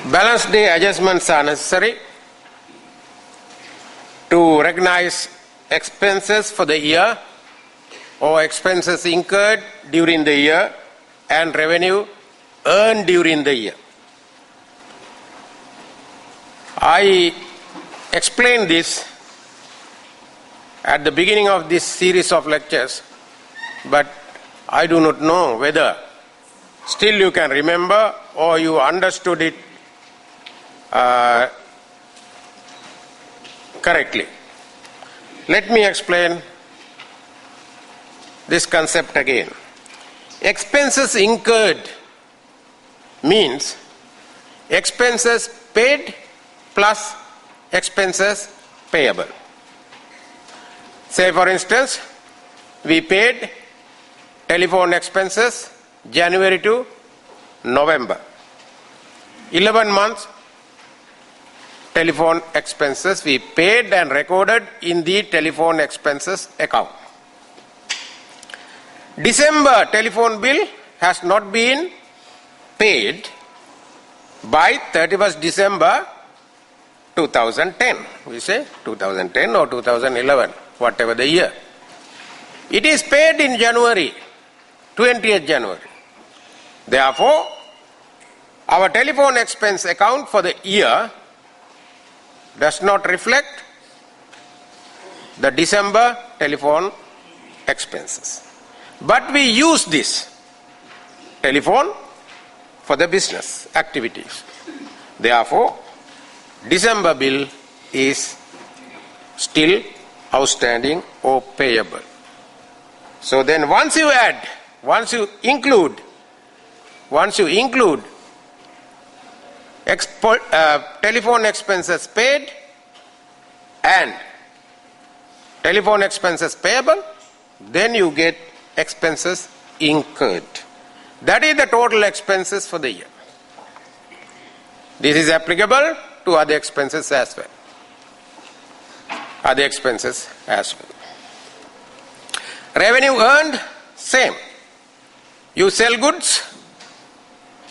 Balance day adjustments are necessary to recognize expenses for the year or expenses incurred during the year and revenue earned during the year. I explained this at the beginning of this series of lectures, but I do not know whether still you can remember or you understood it correctly. Let me explain this concept again. Expenses incurred means expenses paid plus expenses payable. Say for instance, we paid telephone expenses January to November. 11 months telephone expenses we paid and recorded in the telephone expenses account. December telephone bill has not been paid by 31st December 2010. We say 2010 or 2011, whatever the year. It is paid in January, 20th January. Therefore, our telephone expense account for the year does not reflect the December telephone expenses. But we use this telephone for the business activities. Therefore, December bill is still outstanding or payable. So then once you include telephone expenses paid and telephone expenses payable, then you get expenses incurred. That is the total expenses for the year. This is applicable to other expenses as well. Revenue earned, same. You sell goods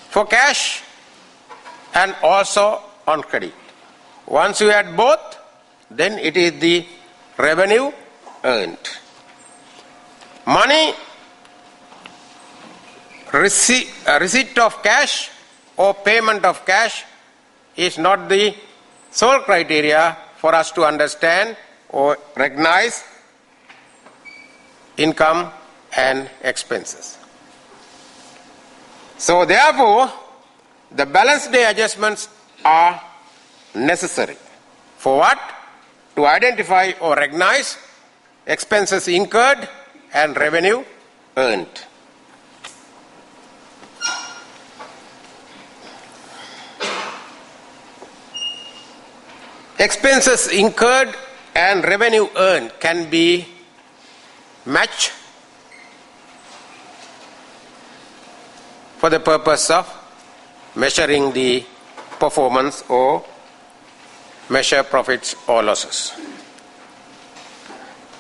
for cash and also on credit. Once you add both, then it is the revenue earned. Money, receipt of cash or payment of cash is not the sole criteria for us to understand or recognize income and expenses. So therefore, the balance day adjustments are necessary. For what? To identify or recognize expenses incurred and revenue earned. Expenses incurred and revenue earned can be matched for the purpose of measuring the performance or measure profits or losses.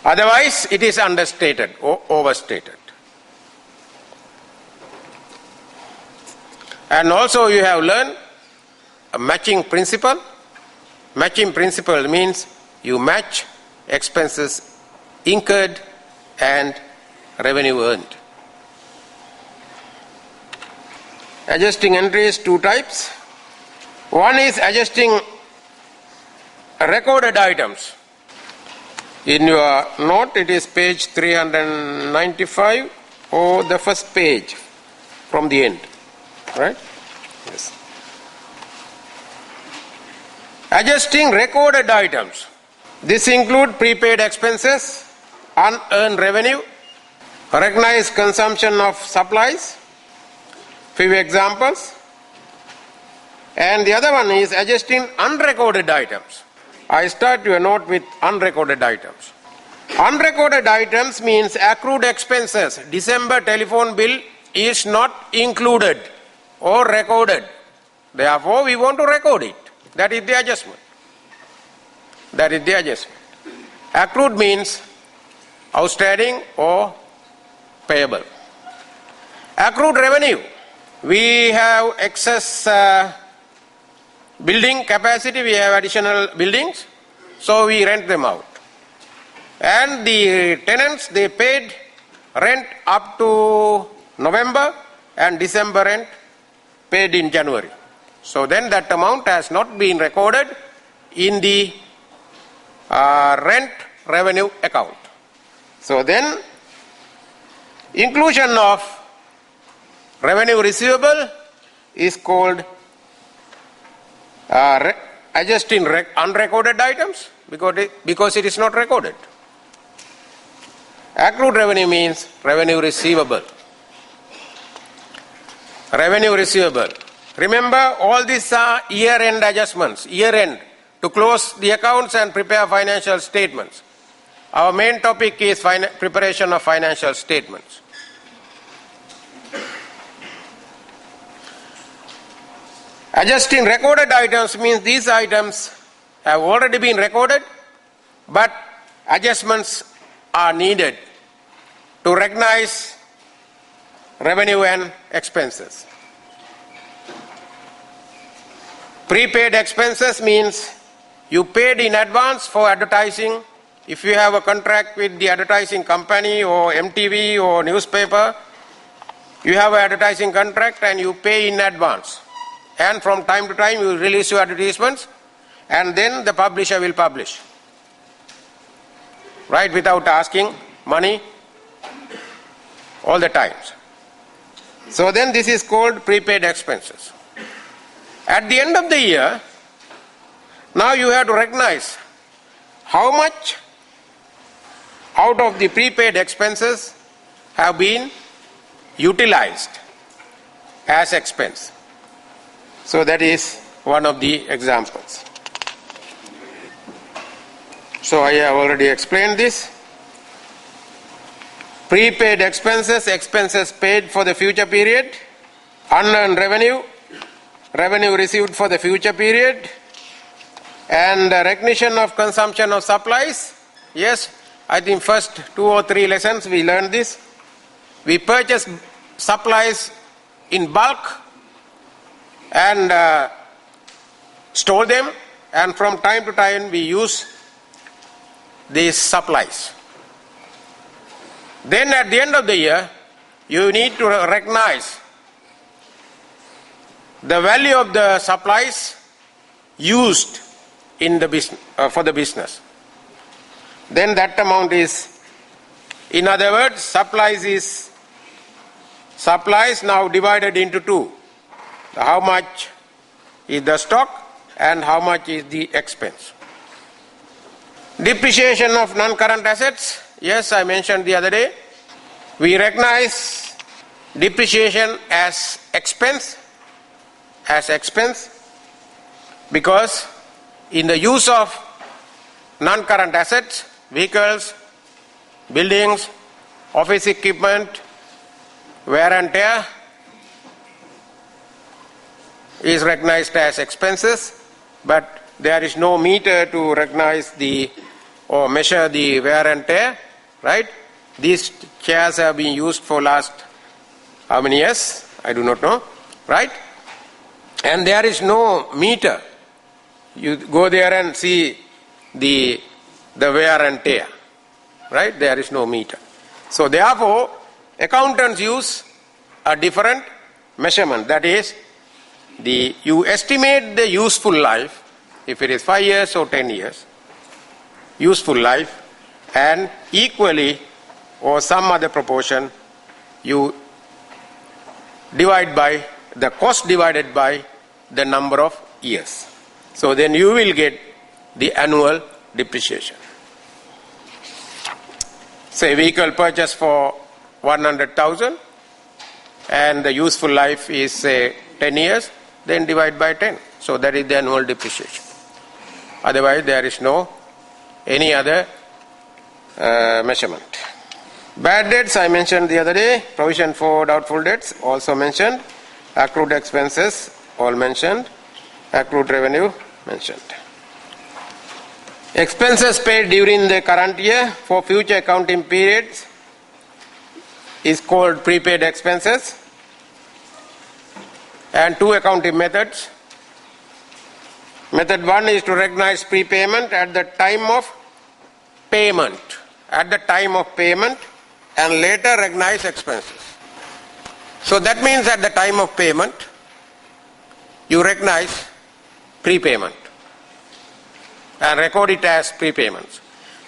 Otherwise, it is understated or overstated. And also you have learned a matching principle. Matching principle means you match expenses incurred and revenue earned. Adjusting entries, two types. One is adjusting recorded items. In your note, it is page 395 or the first page from the end, right? Yes. Adjusting recorded items. This includes prepaid expenses, unearned revenue, recognized consumption of supplies, few examples. And the other one is adjusting unrecorded items. I start your note with unrecorded items. Unrecorded items means accrued expenses. December telephone bill is not included or recorded. Therefore, we want to record it. That is the adjustment. Accrued means outstanding or payable. Accrued revenue. We have excess building capacity, we have additional buildings, so we rent them out. And the tenants, they paid rent up to November, and December rent paid in January. So then that amount has not been recorded in the rent revenue account. So then inclusion of revenue receivable is called adjusting unrecorded items because it is not recorded. Accrued revenue means revenue receivable. Revenue receivable. Remember, all these are year-end adjustments, year-end, to close the accounts and prepare financial statements. Our main topic is preparation of financial statements. Adjusting recorded items means these items have already been recorded, but adjustments are needed to recognize revenue and expenses. Prepaid expenses means you paid in advance for advertising. If you have a contract with the advertising company or MTV or newspaper, you have an advertising contract and you pay in advance. And from time to time you release your advertisements and then the publisher will publish. Right, without asking money all the times. So then this is called prepaid expenses. At the end of the year, now you have to recognize how much out of the prepaid expenses have been utilized as expense. So that is one of the examples. So I have already explained this. Prepaid expenses, expenses paid for the future period. Unearned revenue, revenue received for the future period. And recognition of consumption of supplies. Yes, I think first 2 or 3 lessons we learned this. We purchase supplies in bulk and store them, and from time to time we use these supplies. Then at the end of the year, you need to recognize the value of the supplies used in the business, for the business. Then that amount is, in other words, supplies now divided into 2. How much is the stock and how much is the expense. Depreciation of non-current assets. Yes, I mentioned the other day. We recognize depreciation as expense because in the use of non-current assets, vehicles, buildings, office equipment, wear and tear is recognized as expenses, but there is no meter to recognize or measure the wear and tear, right? These chairs have been used for last how many years? I do not know, right? And there is no meter. You go there and see the wear and tear, right? There is no meter. So therefore, accountants use a different measurement. That is, you estimate the useful life, if it is 5 years or 10 years, useful life, and equally or some other proportion, you divide by the cost divided by the number of years. So then you will get the annual depreciation. Say vehicle purchased for 100,000 and the useful life is say 10 years, then divide by 10. So that is the annual depreciation. Otherwise there is no any other measurement. Bad debts I mentioned the other day. Provision for doubtful debts also mentioned. Accrued expenses all mentioned. Accrued revenue mentioned. Expenses paid during the current year for future accounting periods is called prepaid expenses. And 2 accounting methods. Method 1 is to recognize prepayment at the time of payment. At the time of payment and later recognize expenses. So that means at the time of payment, you recognize prepayment and record it as prepayments.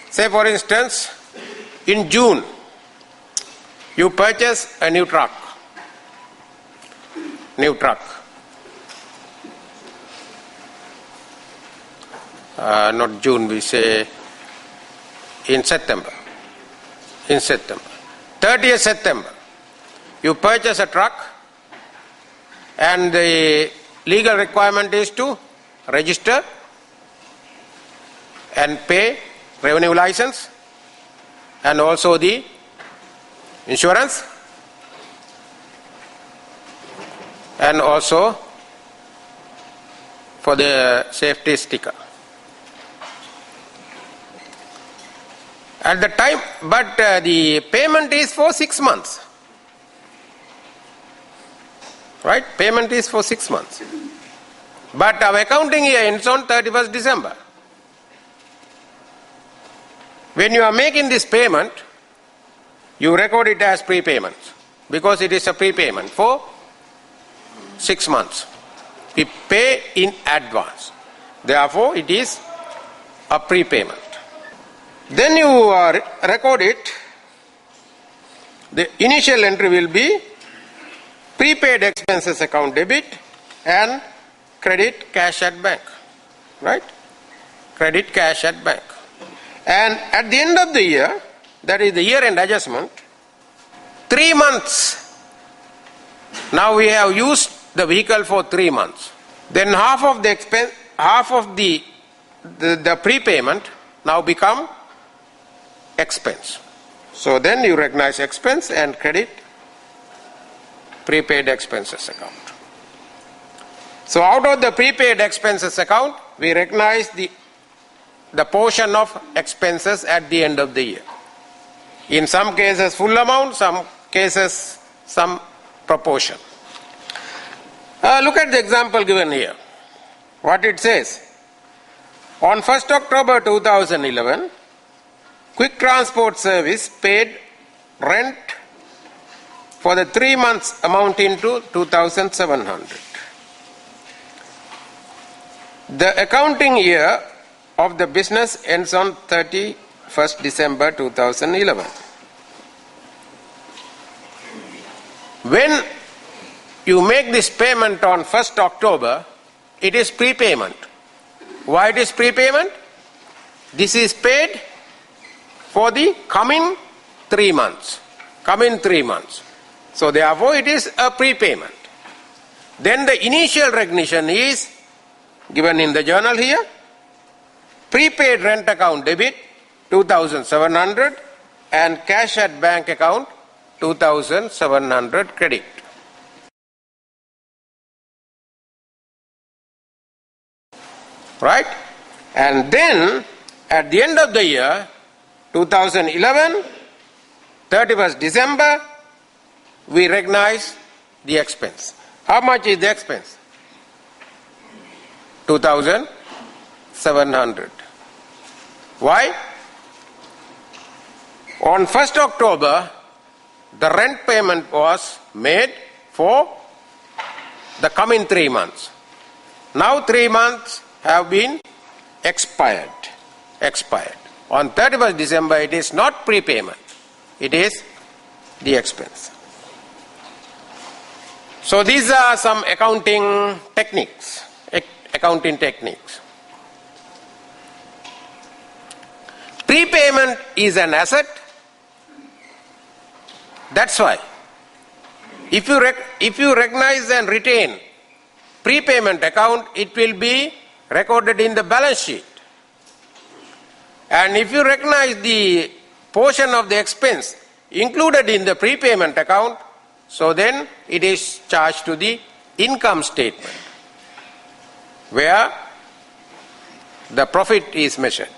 Say for instance, in June, you purchase a new truck. Not June, we say in September. 30th September, you purchase a truck and the legal requirement is to register and pay revenue license and also the insurance and also for the safety sticker. At the time, but the payment is for 6 months. Right? Payment is for 6 months. But our accounting year ends on 31st December. When you are making this payment, you record it as prepayment because it is a prepayment for 6 months. We pay in advance. Therefore, it is a prepayment. Then you record it. The initial entry will be prepaid expenses account debit and credit cash at bank. Right? Credit cash at bank. And at the end of the year, that is the year-end adjustment, 3 months. Now we have used the vehicle for 3 months. Then half of the expense, half of the prepayment now become expense. So then you recognize expense and credit prepaid expenses account. So out of the prepaid expenses account, we recognize the portion of expenses at the end of the year. In some cases full amount, some cases some proportion. Look at the example given here. What it says. On 1st October 2011, Quick Transport Service paid rent for the 3 months amounting to 2,700. The accounting year of the business ends on 31st December 2011. When you make this payment on 1st October, it is prepayment. Why it is prepayment? This is paid for the coming 3 months. So therefore it is a prepayment. Then the initial recognition is given in the journal here. Prepaid rent account debit 2,700 and cash at bank account 2,700 credit. Right? And then at the end of the year 2011, 31st December, we recognize the expense. How much is the expense? 2,700. Why? On 1st October, the rent payment was made for the coming 3 months. Now 3 months have been expired. On 31st December, it is not prepayment. It is the expense. So these are some accounting techniques. Prepayment is an asset. That's why if you recognize and retain prepayment account, it will be recorded in the balance sheet. And if you recognize the portion of the expense included in the prepayment account, so then it is charged to the income statement where the profit is measured.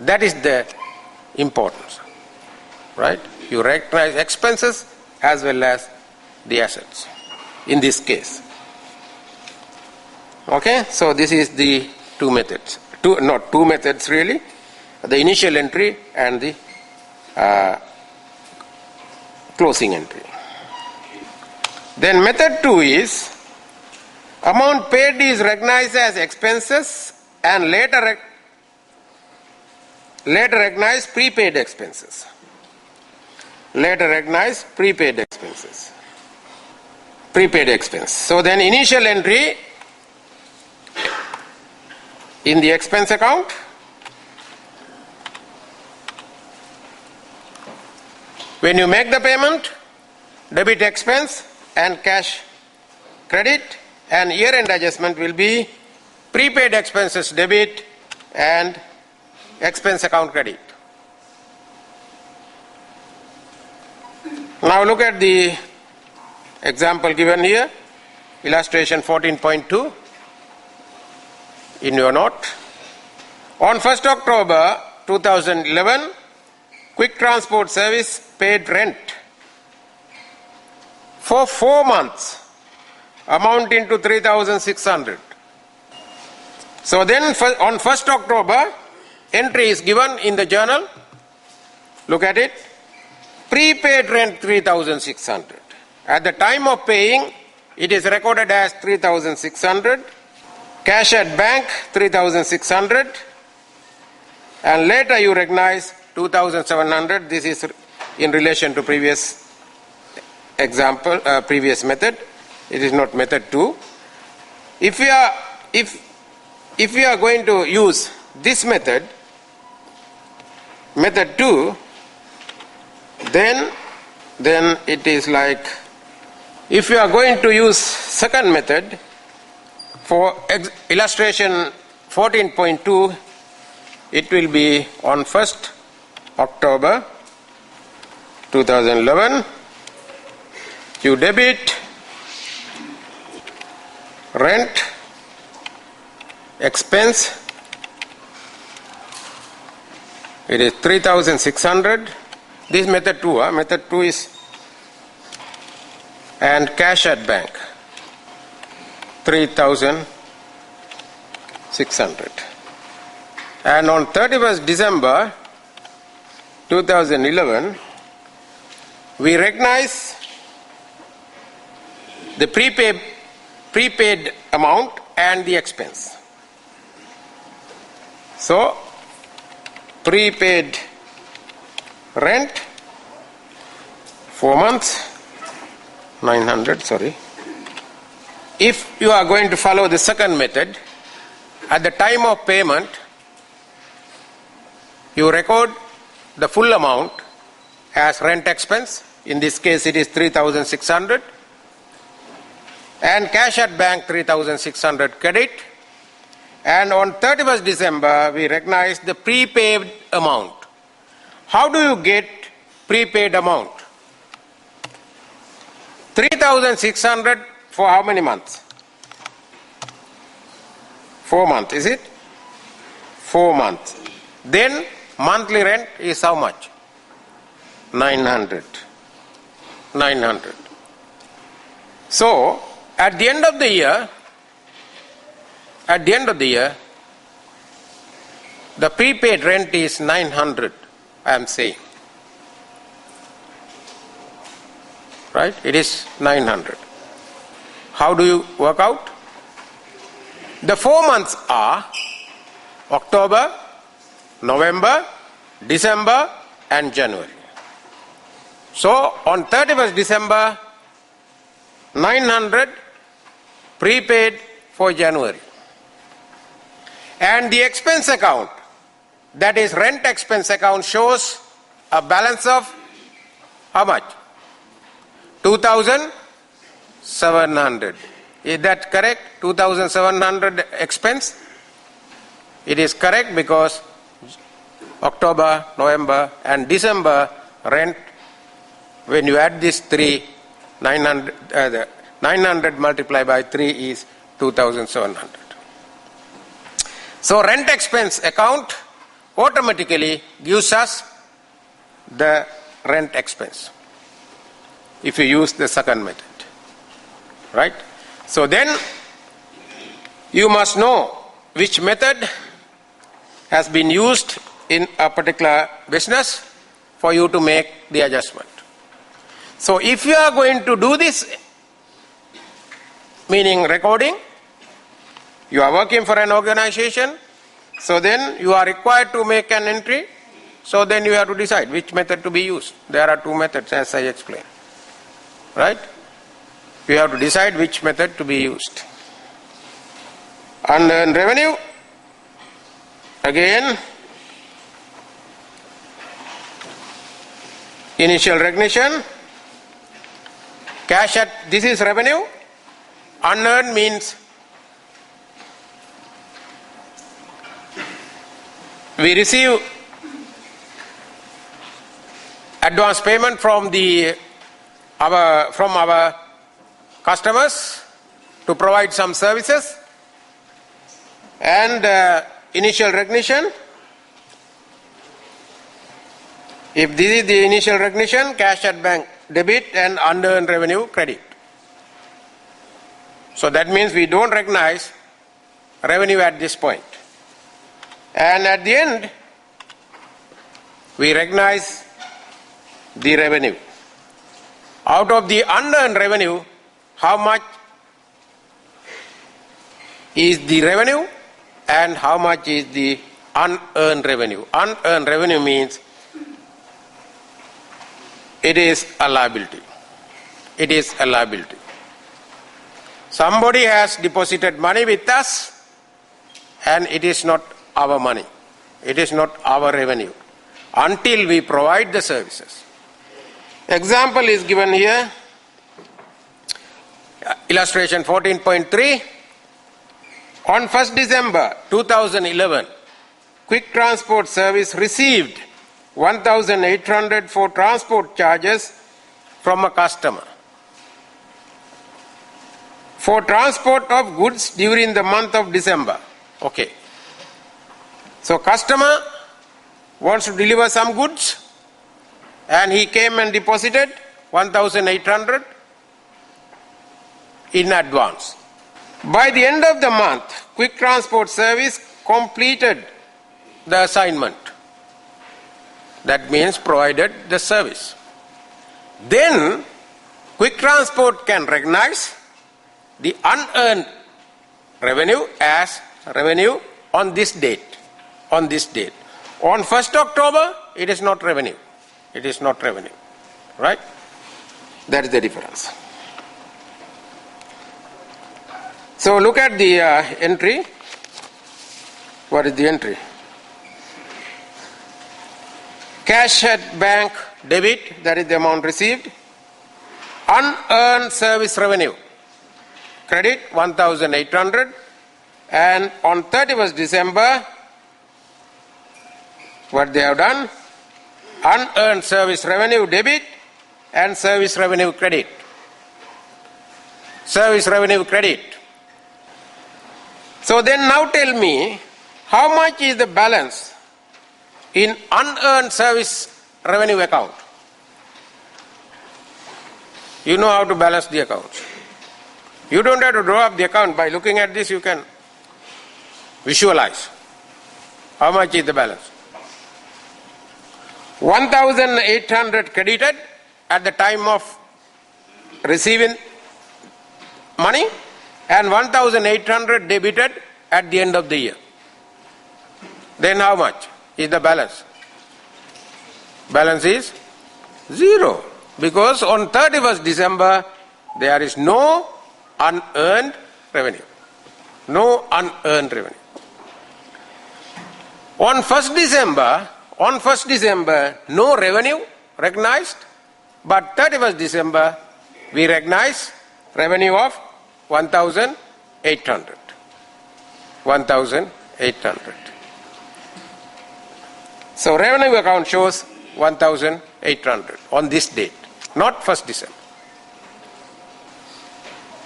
That is the importance. Right? You recognize expenses as well as the assets in this case. Okay, so this is the two methods. Not two methods really, the initial entry and the closing entry. Then method 2 is amount paid is recognized as expenses and later recognized prepaid expenses. Later recognized prepaid expenses. Prepaid expense. So then initial entry in the expense account, when you make the payment, debit expense and cash credit, and year-end adjustment will be prepaid expenses debit and expense account credit. Now look at the example given here, illustration 14.2 in your note. On 1st October 2011, Quick Transport Service paid rent for 4 months amounting to 3,600. So then on 1st October, entry is given in the journal. Look at it. Prepaid rent 3,600. At the time of paying, it is recorded as 3,600. Cash at bank 3,600. And later you recognize 2,700. This is in relation to previous example, previous method. It is not method 2. If we are going to use this method, method 2, then it is like, if you are going to use second method for illustration 14.2, it will be on 1st October 2011, you debit rent expense, it is 3,600. This method 2, method 2 is, and cash at bank 3,600. And on 31st December 2011, we recognize the prepaid amount and the expense. So prepaid rent 4 months 900, sorry. If you are going to follow the second method, at the time of payment you record the full amount as rent expense. In this case it is 3,600, and cash at bank 3,600 credit, and on 31st December we recognize the prepaid amount. How do you get prepaid amount? 3,600 for how many months? 4 months, is it? 4 months. Then monthly rent is how much? 900. 900. So at the end of the year, the prepaid rent is 900, I am saying. Right? It is 900. How do you work out? The 4 months are October, November, December and January. So on 31st December, 900 prepaid for January. And the expense account, that is rent expense account, shows a balance of how much? 2,700. Is that correct? 2,700 expense? It is correct because October, November and December rent, when you add these three, 900 multiplied by 3 is 2,700. So rent expense account automatically gives us the rent expense if you use the second method, right? So then You must know which method has been used in a particular business for you to make the adjustment. So if you are going to do this, meaning recording, you are working for an organization, so then you are required to make an entry, so then you have to decide which method to be used. There are two methods as I explained. Right? You have to decide which method to be used. Unearned revenue, again, initial recognition, cash at, this is revenue, unearned means we receive advance payment from our customers to provide some services, and initial recognition. If this is the initial recognition, cash at bank debit and unearned revenue credit. So that means we don't recognize revenue at this point. And at the end, we recognize the revenue. Out of the unearned revenue, how much is the revenue and how much is the unearned revenue? Unearned revenue means it is a liability. It is a liability. Somebody has deposited money with us and it is not our money. It is not our revenue until we provide the services. Example is given here. Illustration 14.3. On 1st December 2011, Quick Transport Service received 1,800 for transport charges from a customer for transport of goods during the month of December. Okay. So customer wants to deliver some goods and he came and deposited 1,800 in advance. By the end of the month, Quick Transport Service completed the assignment. That means provided the service. Then Quick Transport can recognize the unearned revenue as revenue on this date. On this date. On 1st October, it is not revenue. It is not revenue. Right? That is the difference. So look at the entry. What is the entry? Cash at bank debit, that is the amount received. Unearned service revenue, credit 1,800, and on 31st December, what they have done? Unearned service revenue debit and service revenue credit. Service revenue credit. So then now tell me, how much is the balance in unearned service revenue account? You know how to balance the accounts. You don't have to draw up the account. By looking at this, you can visualize how much is the balance. 1,800 credited at the time of receiving money and 1,800 debited at the end of the year. Then how much is the balance? Balance is 0, because on 31st December there is no unearned revenue. No unearned revenue. On 1st December, no revenue recognized, but 31st December we recognize revenue of 1,800. 1,800. So revenue account shows 1,800 on this date, not 1st December.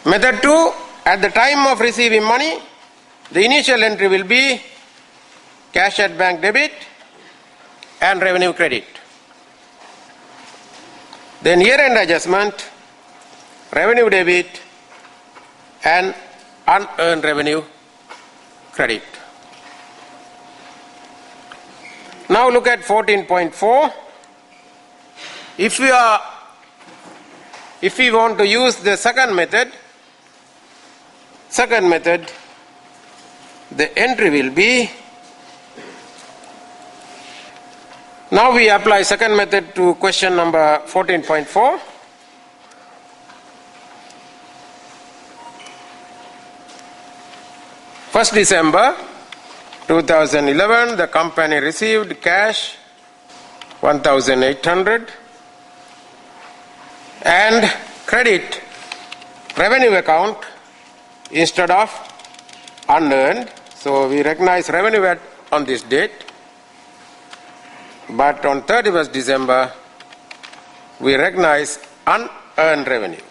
Method 2, at the time of receiving money, the initial entry will be cash at bank debit and revenue credit. Then year-end adjustment, revenue debit and unearned revenue credit. Now look at 14.4. If we want to use the second method, the entry will be, now we apply second method to question number 14.4. First December 2011, the company received cash 1,800 and credit revenue account instead of unearned. So we recognize revenue on this date, but on 31st December we recognize unearned revenue.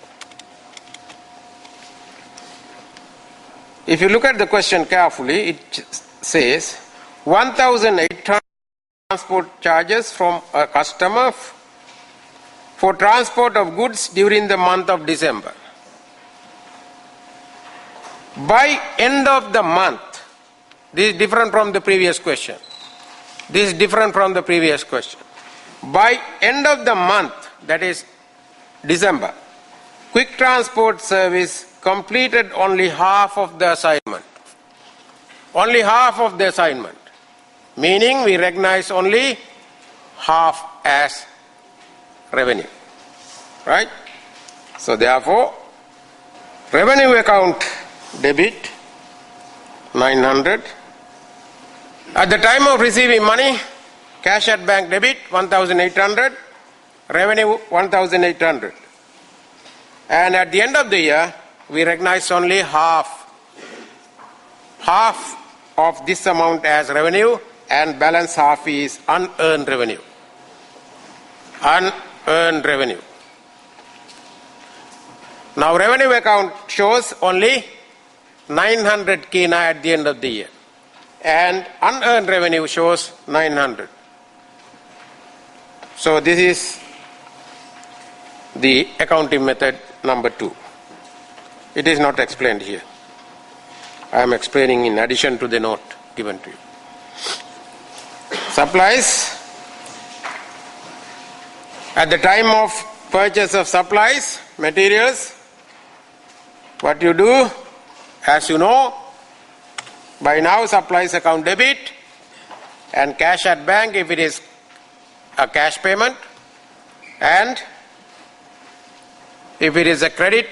If you look at the question carefully, it says 1,800 transport charges from a customer for transport of goods during the month of December. By end of the month, this is different from the previous question. By end of the month, that is December, Quick Transport Service completed only half of the assignment. Meaning we recognize only half as revenue. Right? So therefore, revenue account debit 900. At the time of receiving money, cash at bank debit 1,800, revenue 1,800. And at the end of the year, we recognize only half of this amount as revenue, and balance half is unearned revenue. Now revenue account shows only 900 kina at the end of the year, and unearned revenue shows 900. So this is the accounting method number 2. It is not explained here. I am explaining in addition to the note given to you. Supplies. At the time of purchase of supplies, materials, what you do, as you know, by now supplies account debit and cash at bank if it is a cash payment, and if it is a credit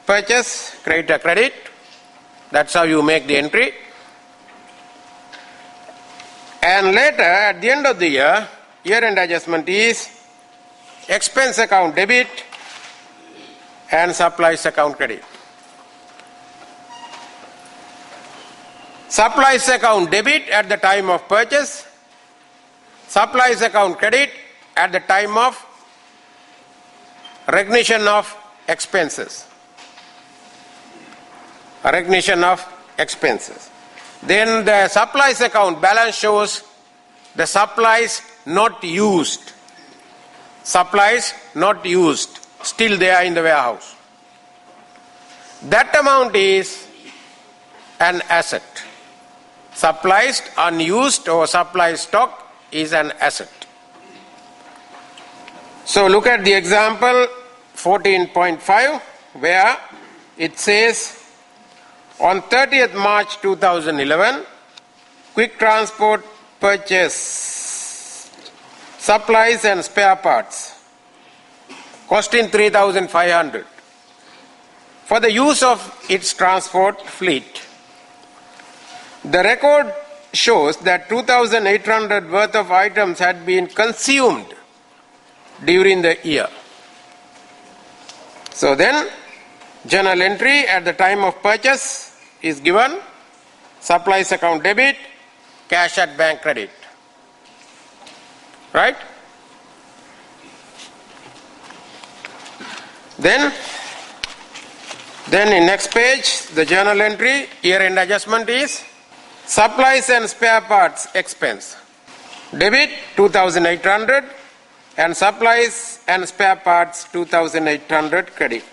purchase, credit a credit. That's how you make the entry. And later, at the end of the year, year-end adjustment is expense account debit and supplies account credit. Supplies account debit at the time of purchase, supplies account credit at the time of recognition of expenses. Then the supplies account balance shows the supplies not used. Still they are in the warehouse. That amount is an asset. Supplies unused or supply stock is an asset. So look at the example 14.5 where it says on 30th March 2011, Quick Transport purchased supplies and spare parts costing 3,500 for the use of its transport fleet. The record shows that 2,800 worth of items had been consumed during the year. So then, journal entry at the time of purchase is given, supplies account debit, cash at bank credit. Right? Then in next page, the journal entry, year-end adjustment is supplies and spare parts expense. Debit 2,800 and supplies and spare parts 2,800 credit.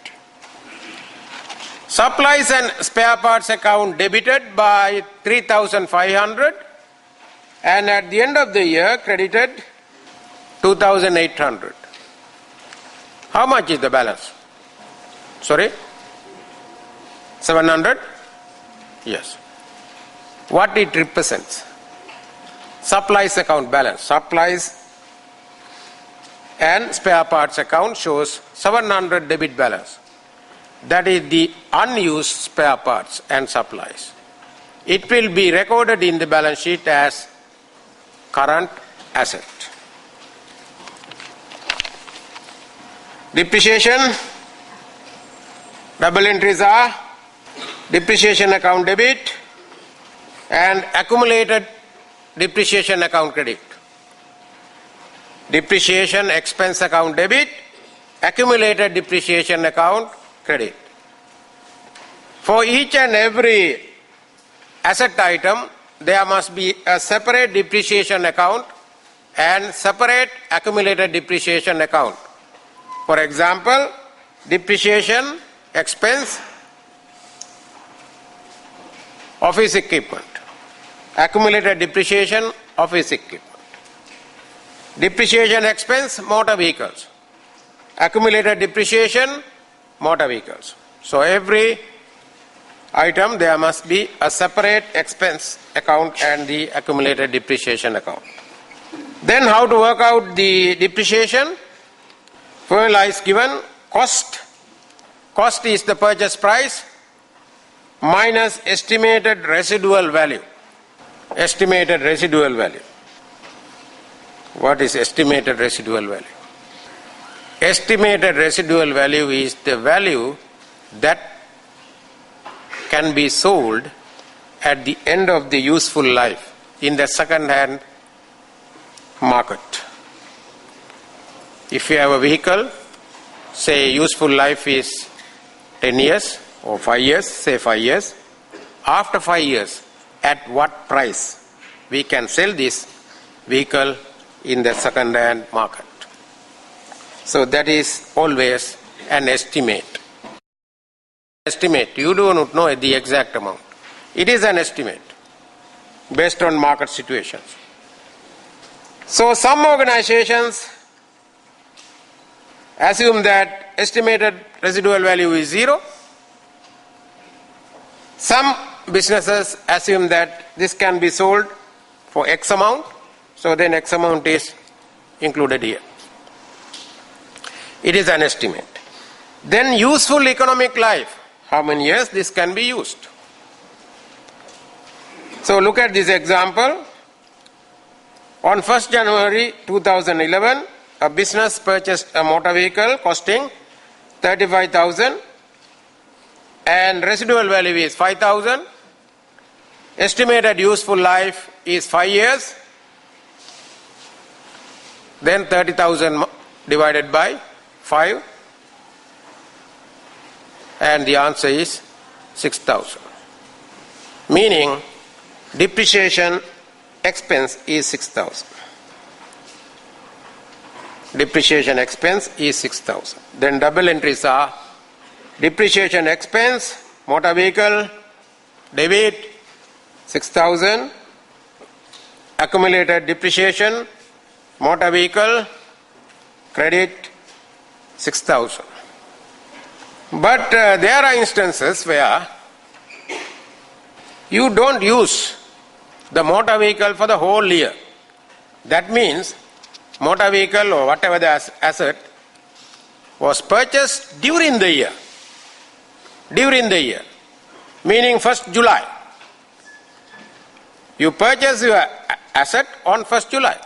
Supplies and spare parts account debited by 3,500 and at the end of the year credited 2,800. How much is the balance? Sorry? 700? Yes. What it represents? Supplies account balance. Supplies and spare parts account shows 700 debit balance. That is the unused spare parts and supplies. It will be recorded in the balance sheet as current asset. Depreciation. Double entries are depreciation account debit and accumulated depreciation account credit. Depreciation expense account debit, accumulated depreciation account credit. For each and every asset item, there must be a separate depreciation account and separate accumulated depreciation account. For example, depreciation expense office equipment, accumulated depreciation office equipment. Depreciation expense motor vehicles, accumulated depreciation motor vehicles. So every item there must be a separate expense account and the accumulated depreciation account. Then how to work out the depreciation? Formula is given: cost. Cost is the purchase price minus estimated residual value. Estimated residual value. What is estimated residual value? Estimated residual value is the value that can be sold at the end of the useful life in the second-hand market. If you have a vehicle, say useful life is 10 years or 5 years, say 5 years. After 5 years, at what price we can sell this vehicle in the second-hand market? So that is always an estimate. Estimate. You do not know the exact amount. It is an estimate based on market situations. So some organizations assume that estimated residual value is 0. Some businesses assume that this can be sold for X amount, so then X amount is included here. It is an estimate. Then useful economic life. How many years this can be used? So look at this example. On 1st January 2011, a business purchased a motor vehicle costing 35,000 and residual value is 5,000. Estimated useful life is 5 years. Then 30,000 divided by 5 and the answer is 6,000. Meaning depreciation expense is 6,000. Depreciation expense is 6,000. Then double entries are depreciation expense, motor vehicle, debit 6,000, accumulated depreciation, motor vehicle, credit 6,000. But there are instances where you don't use the motor vehicle for the whole year. That means motor vehicle or whatever the asset was purchased during the year. During the year. Meaning 1st July. You purchase your asset on 1st July.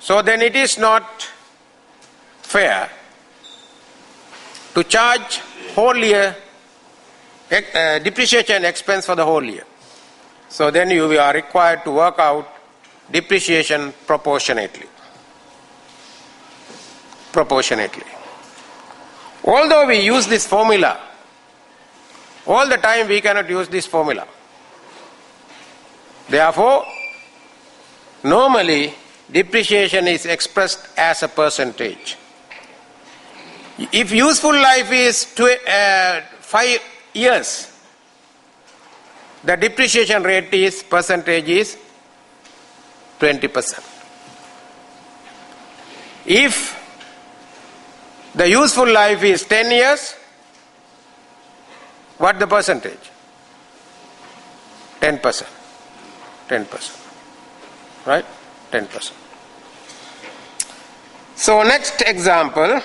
So then it is not fair to charge whole year depreciation expense for the whole year. So then you are required to work out depreciation proportionately. Although we use this formula, all the time we cannot use this formula. Therefore, normally depreciation is expressed as a percentage. If useful life is 5 years, the depreciation rate is percentage is 20%. If the useful life is 10 years, what the percentage? 10%. 10%. Right? 10%. So next example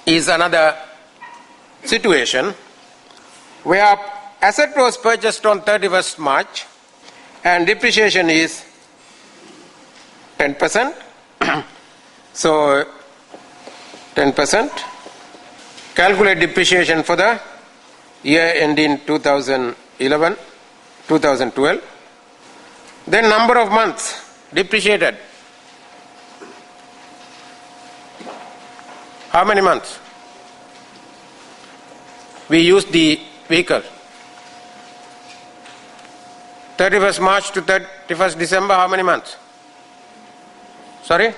is another situation where asset was purchased on 31st March and depreciation is 10%. So 10%. Calculate depreciation for the year ending 2012. Then number of months depreciated. How many months? We used the vehicle. 31st March to 31st December, how many months? Sorry?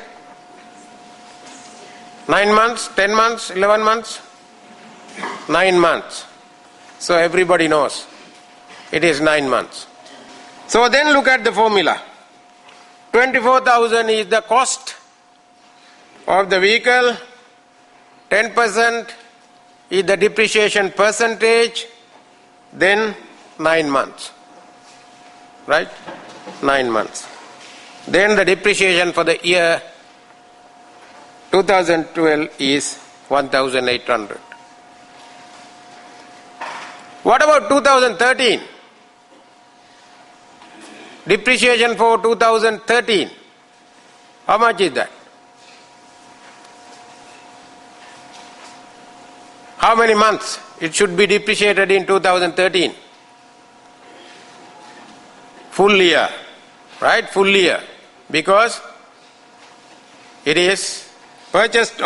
9 months, 10 months, 11 months? 9 months. So everybody knows it is 9 months. So then look at the formula. 24,000 is the cost of the vehicle. 10% is the depreciation percentage. Then 9 months. Right? 9 months. Then the depreciation for the year 2012 is 1,800. What about 2013? Depreciation for 2013. How much is that? How many months it should be depreciated in 2013? Full year. Right? Full year. Because it is purchased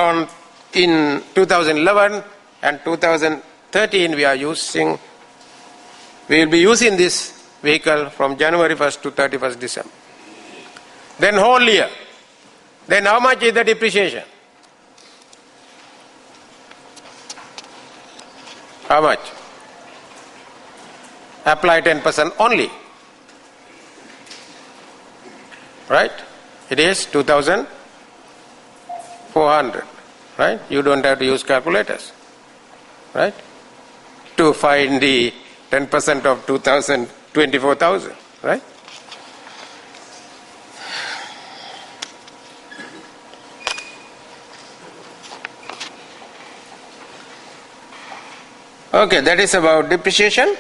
in 2011 and 2013 we will be using this vehicle from January 1st to 31st December. Then whole year. Then how much is the depreciation? How much? Apply 10% only. Right? It is 2,400. Right? You don't have to use calculators. Right? To find the 10% of 24,000. Right? Okay, that is about depreciation.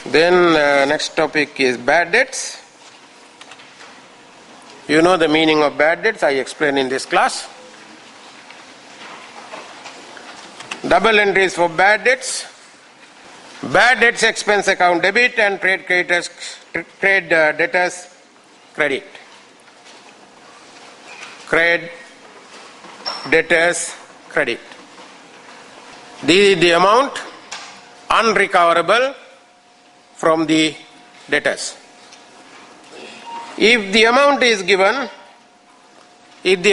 Then next topic is bad debts. You know the meaning of bad debts, I explained in this class. Double entries for bad debts. Bad debts expense account debit and trade debtors credit. Trade debtors credit. The amount unrecoverable from the debtors. If the amount is given, it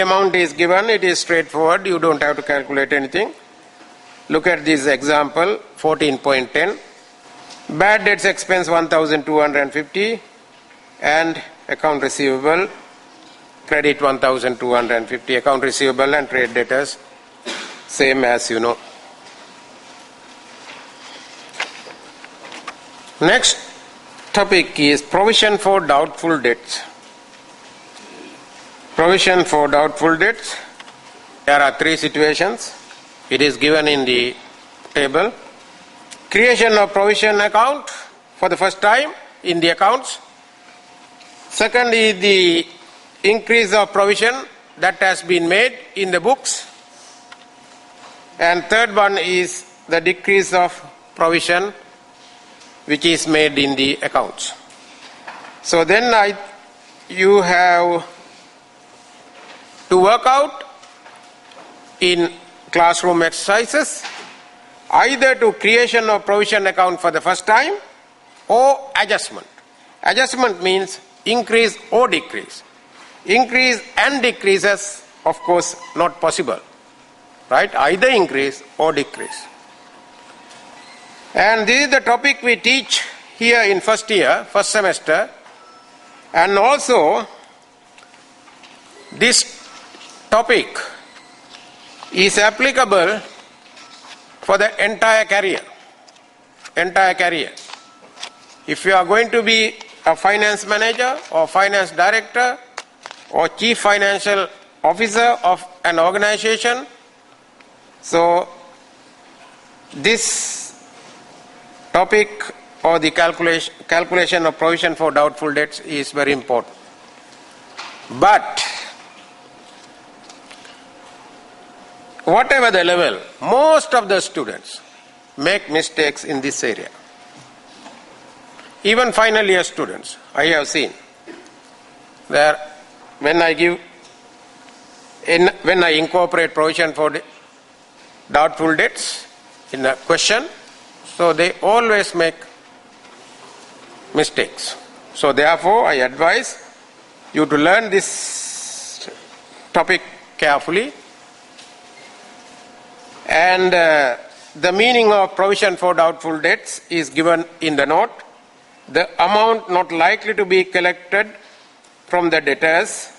is straightforward. You don't have to calculate anything. Look at this example, 14.10. Bad debts expense 1,250 and account receivable credit 1,250. Account receivable and trade debtors same as you know. Next topic is provision for doubtful debts. Provision for doubtful debts. There are 3 situations. It is given in the table. Creation of provision account for the first time in the accounts. Second is the increase of provision that has been made in the books. And third one is the decrease of provision which is made in the accounts. So then you have to work out in classroom exercises either to creation of provision account for the first time or adjustment. Adjustment means increase or decrease. Increase and decreases, of course, not possible. Right? Either increase or decrease. And this is the topic we teach here in first semester. And also, this topic is applicable for the entire career. Entire career. If you are going to be a finance manager or finance director or chief financial officer of an organization, so this topic or the calculation of provision for doubtful debts is very important. But whatever the level, most of the students make mistakes in this area. Even final year students, I have seen there when I incorporate provision for doubtful debts in a question, so they always make mistakes. So therefore, I advise you to learn this topic carefully. And the meaning of provision for doubtful debts is given in the note. The amount not likely to be collected from the debtors,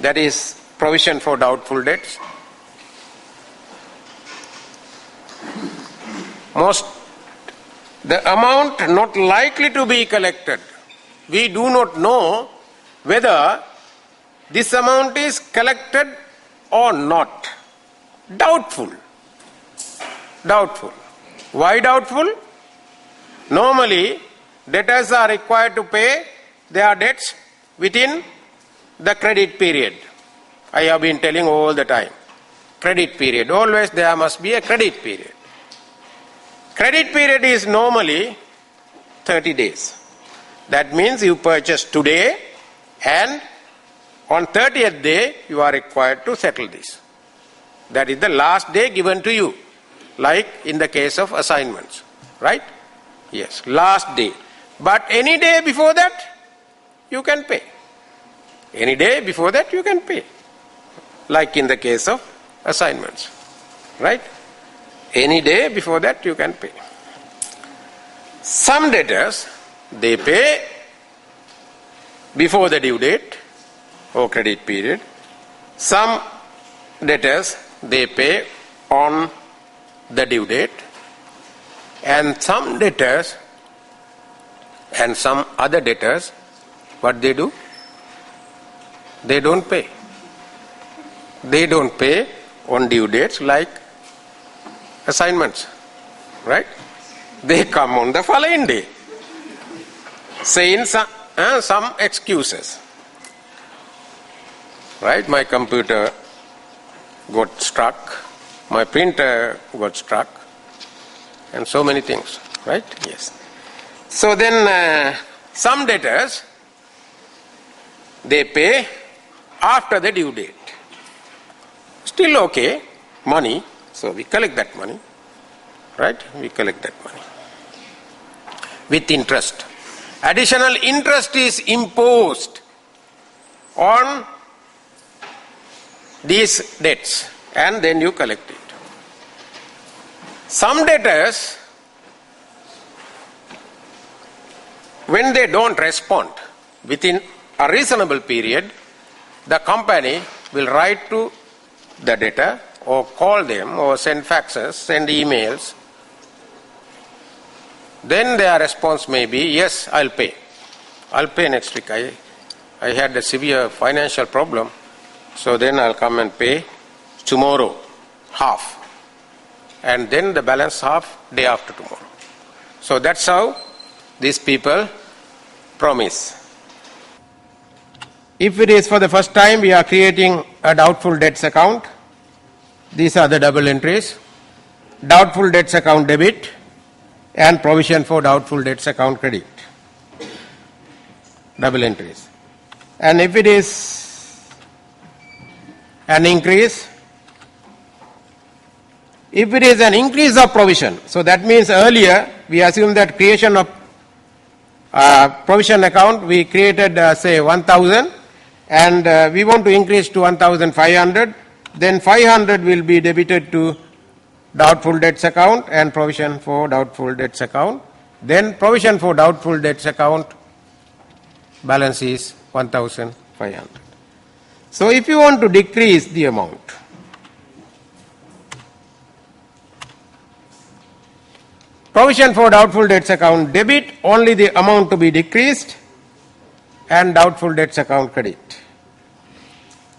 that is provision for doubtful debts. The amount not likely to be collected. We do not know whether this amount is collected or not. Doubtful. Doubtful. Why doubtful? Normally, debtors are required to pay their debts within the credit period. I have been telling all the time. Credit period. Always there must be a credit period. Credit period is normally 30 days. That means you purchase today and on 30th day you are required to settle this. That is the last day given to you, like in the case of assignments. Right? Yes, last day. But any day before that, you can pay. Any day before that, you can pay. Like in the case of assignments. Right? Any day before that, you can pay. Some debtors, they pay before the due date or credit period. Some debtors, they pay on the due date. And some debtors and some other debtors, what they do? They don't pay. They don't pay on due dates like assignments. Right? They come on the following day, saying some excuses. Right? My computer got stuck. My printer got stuck. And so many things, right? Yes. So then some debtors, they pay after the due date. Still okay, money, so we collect that money, right? We collect that money with interest. Additional interest is imposed on these debts and then you collect it. Some debtors, when they don't respond within a reasonable period, the company will write to the debtor or call them or send faxes, send emails. Then their response may be, yes, I'll pay. I'll pay next week. I had a severe financial problem, so then I'll come and pay tomorrow, half. And then the balance half day after tomorrow. So that's how these people promise. If it is for the first time we are creating a doubtful debts account, these are the double entries. Doubtful debts account debit and provision for doubtful debts account credit. Double entries. And if it is an increase, if it is an increase of provision, so that means earlier we assume that creation of provision account, we created say 1,000 and we want to increase to 1,500, then 500 will be debited to doubtful debts account and provision for doubtful debts account. Then provision for doubtful debts account balance is 1,500. So if you want to decrease the amount, provision for doubtful debts account debit, only the amount to be decreased, and doubtful debts account credit,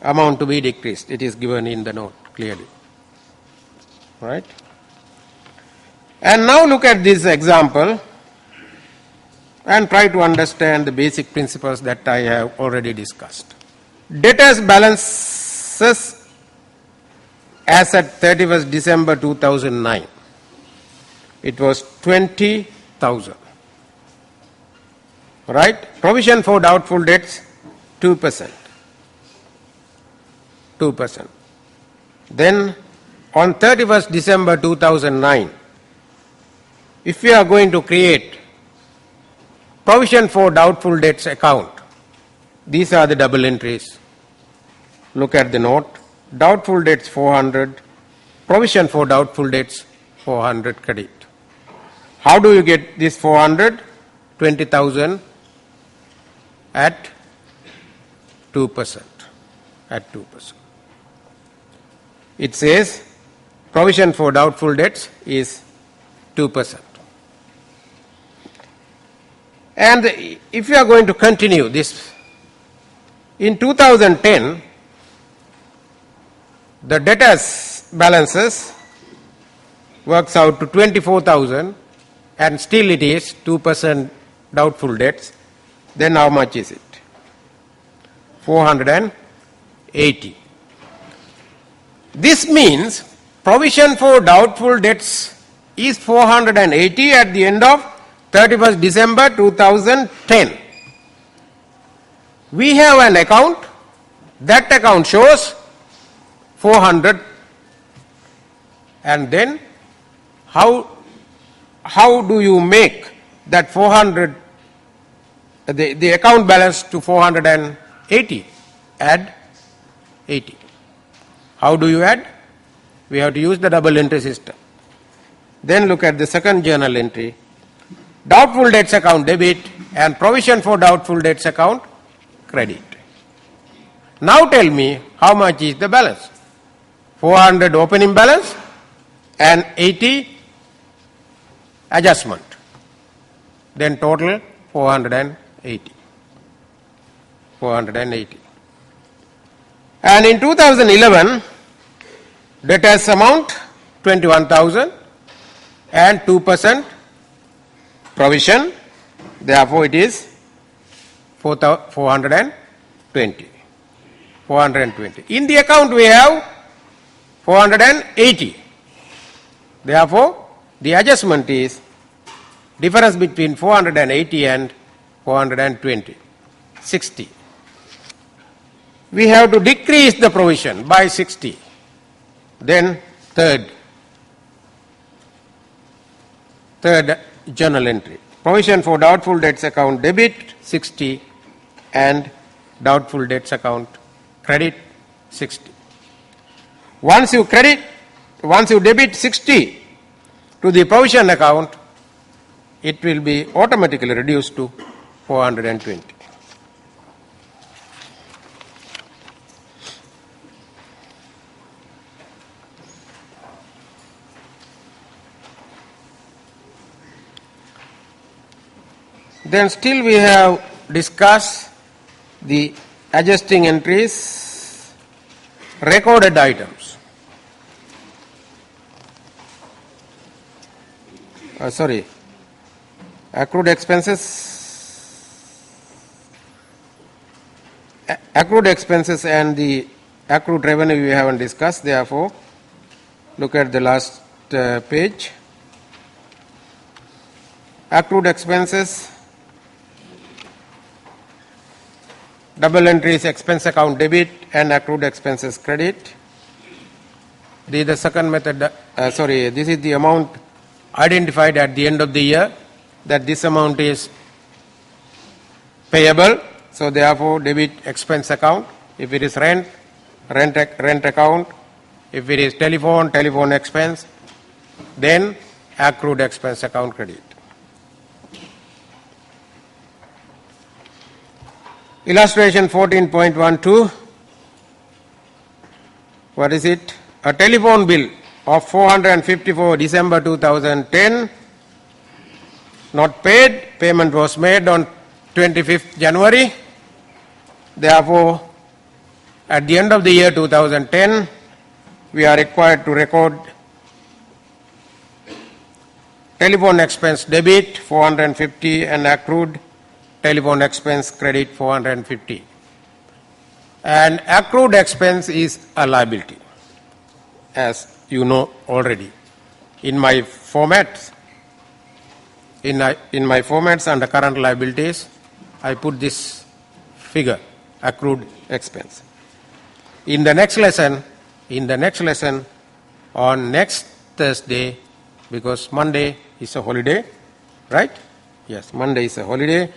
amount to be decreased. It is given in the note clearly. Right? And now look at this example and try to understand the basic principles that I have already discussed. Debtors balances as at 31st December 2009. It was 20,000. Right? Provision for doubtful debts 2%. 2%. Then on 31st December 2009, if we are going to create provision for doubtful debts account, these are the double entries. Look at the note. Doubtful debts 400, provision for doubtful debts 400 credit. How do you get this 400? 20,000 at 2%. At 2%. It says provision for doubtful debts is 2%. And if you are going to continue this, in 2010, the debtors balances works out to 24,000 and still it is 2% doubtful debts. Then how much is it? 480. This means provision for doubtful debts is 480 at the end of 31st December 2010. We have an account, that account shows 400, and then how do you make that 400, the account balance to 480? Add 80. How do you add? We have to use the double entry system. Then look at the second journal entry. Doubtful debts account debit and provision for doubtful debts account credit. Now tell me how much is the balance. 400 opening balance and 80 adjustment. Then total 480. 480. And in 2011, debtors amount 21,000 and 2% provision. Therefore, it is 420. 420. In the account we have 480. Therefore, the adjustment is difference between 480 and 420. 60. We have to decrease the provision by 60. Then third journal entry. Provision for doubtful debts account debit 60 and doubtful debts account credit 60. Once you debit 60 to the provision account, it will be automatically reduced to 420. Then still we have discussed the adjusting entries, recorded items. Accrued expenses and the accrued revenue we haven't discussed. Therefore, look at the last page. Accrued expenses, double entries expense account debit and accrued expenses credit. This is the second method. This is the amount identified at the end of the year, that this amount is payable. So therefore debit expense account. If it is rent account. If it is telephone expense. Then accrued expense account credit. Illustration 14.12. What is it? A telephone bill of 454 December 2010 not paid. Payment was made on 25th January. Therefore, at the end of the year 2010, we are required to record telephone expense debit 450 and accrued telephone expense credit 450. And accrued expense is a liability, as you know already. In my formats, under current liabilities, I put this figure, accrued expense. In the next lesson, on next Thursday, because Monday is a holiday, right? Yes, Monday is a holiday.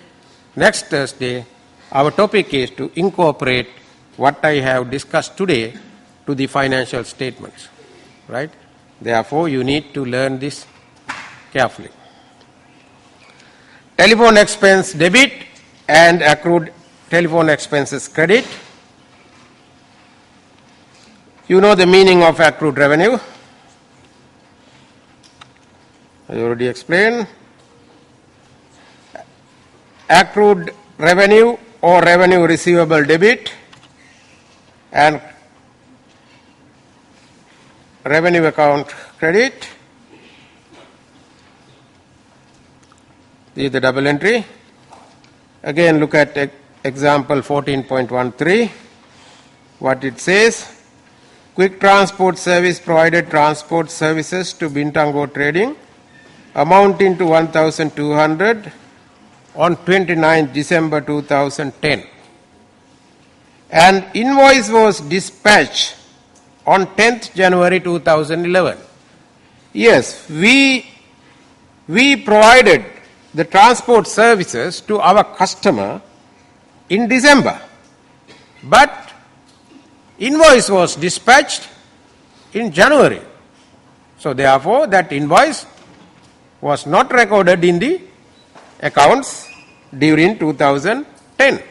Next Thursday, our topic is to incorporate what I have discussed today to the financial statements, right? Therefore, you need to learn this carefully. Telephone expense debit and accrued telephone expenses credit. You know the meaning of accrued revenue. I already explained. Accrued revenue or revenue receivable debit and revenue account credit. This is the double entry. Again, look at example 14.13. What it says. Quick transport service provided transport services to Bintango Trading amounting to 1,200 on 29th December 2010. An invoice was dispatched on 10th January 2011. Yes, we provided the transport services to our customer in December, but invoice was dispatched in January. So therefore, that invoice was not recorded in the accounts during 2010.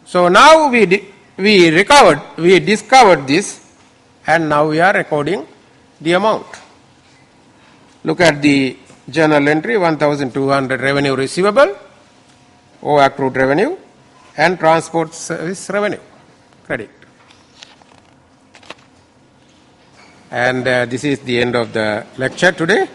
So now we discovered this, and now we are recording the amount. Look at the journal entry, 1,200 revenue receivable or accrued revenue and transport service revenue credit. And this is the end of the lecture today.